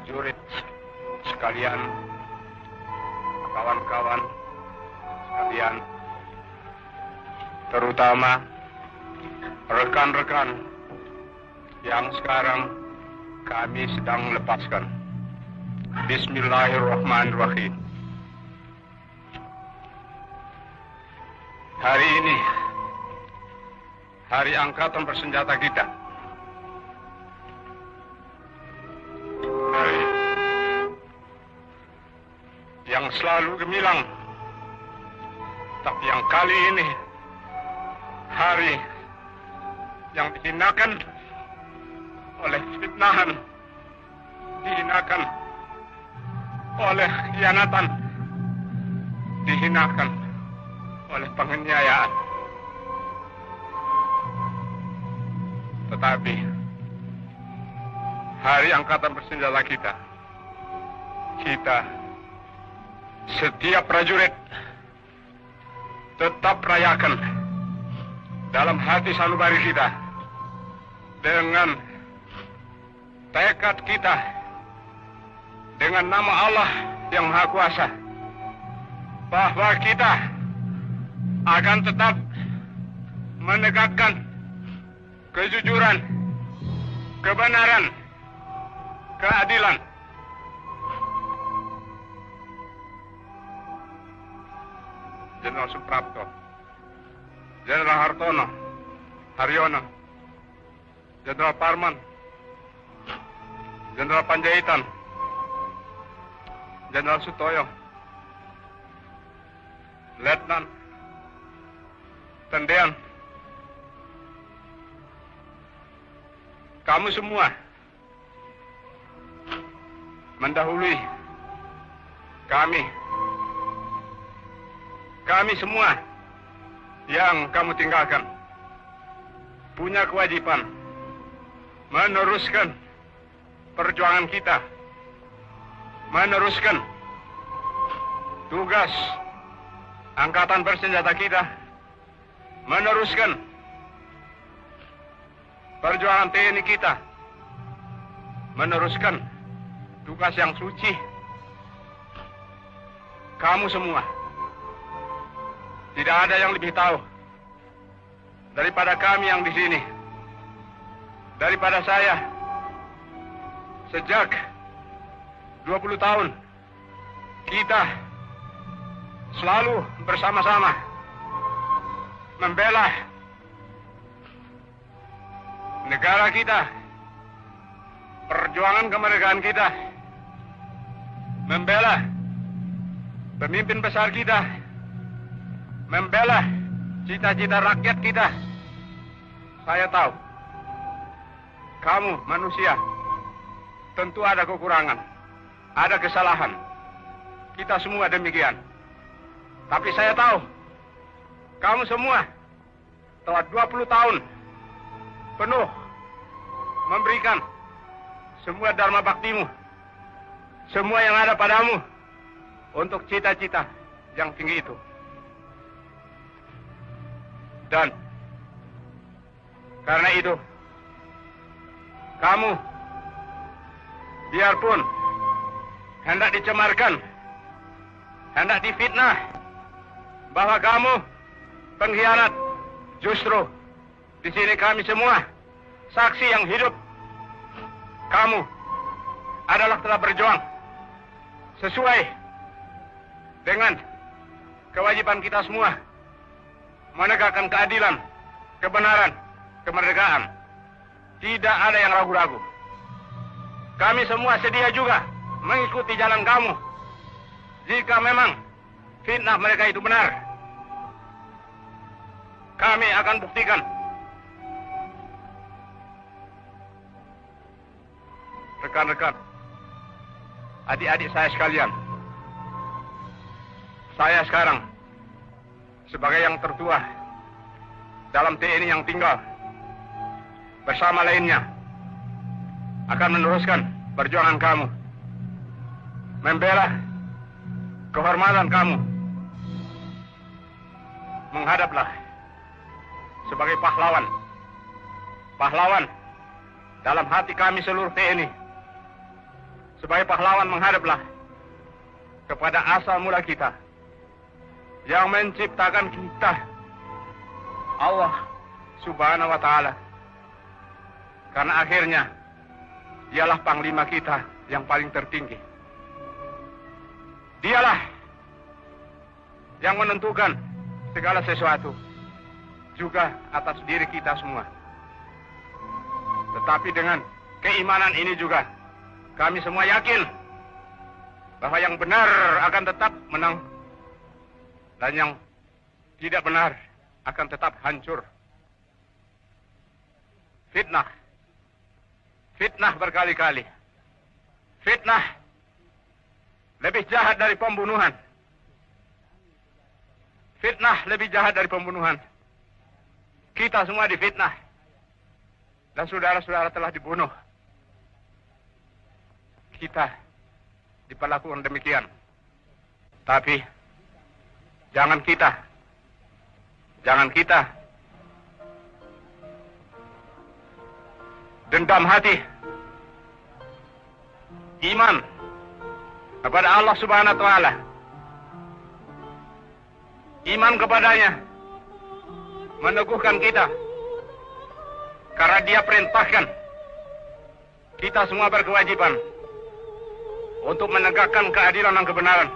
prajurit sekalian, kawan-kawan sekalian, terutama rekan-rekan yang sekarang kami sedang lepaskan. Bismillahirrahmanirrahim. Hari ini hari angkatan bersenjata kita. Hari yang selalu gemilang, tapi yang kali ini hari yang dihinakan oleh fitnahan, dihinakan oleh khianatan, dihinakan oleh penganiayaan. Tetapi hari angkatan bersenjata kita setiap prajurit tetap rayakan dalam hati sanubari kita dengan tekad kita, dengan nama Allah yang Maha Kuasa, bahwa kita akan tetap menegakkan kejujuran, kebenaran, keadilan. Jenderal Suprapto, Jenderal Hartono, Haryono, Jenderal Parman, Jenderal Panjaitan, Jenderal Sutoyo, Letnan Tendean, kamu semua mendahului kami semua yang kamu tinggalkan punya kewajiban meneruskan perjuangan kita, meneruskan tugas angkatan bersenjata kita, meneruskan perjuangan TNI kita, meneruskan tugas yang suci. Kamu semua, tidak ada yang lebih tahu daripada kami yang di sini, daripada saya. Sejak 20 tahun kita selalu bersama-sama membela negara kita, perjuangan kemerdekaan kita, membela pemimpin besar kita, membela cita-cita rakyat kita. Saya tahu kamu manusia tentu ada kekurangan, ada kesalahan. Kita semua demikian. Tapi saya tahu kamu semua telah 20 tahun penuh memberikan semua dharma baktimu, semua yang ada padamu untuk cita-cita yang tinggi itu. Dan karena itu, kamu biarpun hendak dicemarkan, hendak difitnah bahwa kamu pengkhianat, justru di sini kami semua saksi yang hidup. Kamu adalah telah berjuang sesuai dengan kewajiban kita semua, menegakkan keadilan, kebenaran, kemerdekaan. Tidak ada yang ragu-ragu. Kami semua sedia juga mengikuti jalan kamu jika memang fitnah mereka itu benar. Kami akan buktikan. Rekan-rekan, adik-adik saya sekalian, saya sekarang sebagai yang tertua dalam TNI yang tinggal bersama lainnya akan meneruskan perjuangan kamu, membela kehormatan kamu. Menghadaplah sebagai pahlawan, pahlawan dalam hati kami seluruh TNI. sebagai pahlawan menghadaplah kepada asal mula kita yang menciptakan kita, Allah Subhanahu wa Ta'ala. Karena akhirnya dialah panglima kita yang paling tertinggi. Dialah yang menentukan segala sesuatu, juga atas diri kita semua. Tetapi dengan keimanan ini juga kami semua yakin bahwa yang benar akan tetap menang dan yang tidak benar akan tetap hancur. Fitnah berkali-kali. Fitnah lebih jahat dari pembunuhan. Fitnah lebih jahat dari pembunuhan. Kita semua difitnah. Dan saudara-saudara telah dibunuh. Kita diperlakukan demikian. Tapi jangan kita dendam hati. Iman kepada Allah Subhanahu wa Ta'ala. Iman kepadanya meneguhkan kita. Karena Dia perintahkan kita semua berkewajiban untuk menegakkan keadilan dan kebenaran.